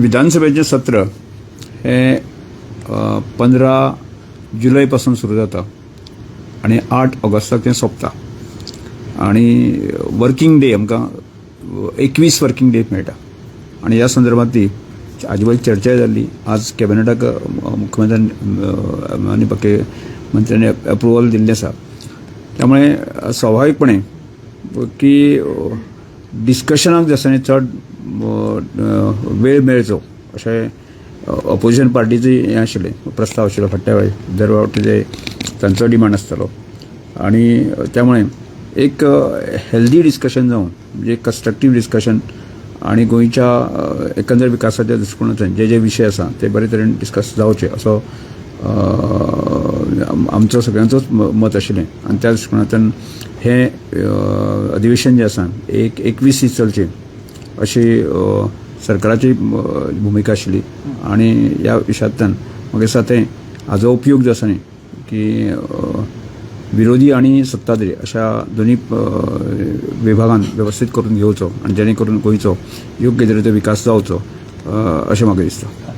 विधानसभेचें सत्र हे 15 जुलयपासून सुरू जाता आणि 8 ऑगस्टाक तें सोंपता आणि वर्किंग डे आमकां 21 वर्किंग डे मेळटा आणि ह्या संदर्भात ती आजूबाजू चर्चा जाल्ली. आज कॅबिनेटाक मुख्यमंत्र्यांनी मंत्र्यांनी अप्रुवल दिल्लें आसा. त्यामुळे स्वाभाविकपणे की डिस्कशनाक जे आसा न्ही चड वेळ मेळचो अशें ऑपोजिशन पार्टीचे हें आशिल्लें, प्रस्ताव आशिल्लो फाटल्या वेळी दर फावटी ते तांचो डिमांड आसतालो आणि त्यामुळे एक हेल्दी डिस्कशन जावन म्हणजे कन्स्ट्रक्टीव डिस्कशन आणि गोंयच्या एकंदर विकासाच्या दृश्टिकोनांतल्यान जे विशय आसा ते बरे तरेन डिस्कस जावचे असो आमचो सगळ्यांचोच मत आशिल्लें आणि त्या दृश्टिकोनांतल्यान हे अधिवेशन जे आसा एक 21 दीस चलचें अशी सरकाराची भुमिका आशिल्ली आणि ह्या विशयांतल्यान म्हाका दिसता तें हाजो उपयोग जो आसा न्ही की विरोधी आणि सत्ताधारी अशा दोन्ही विभागांत वेवस्थीत करून घेवचो आणि जेणे करून गोंयचो योग्य तरेचो विकास जावचो अशें म्हाका दिसता.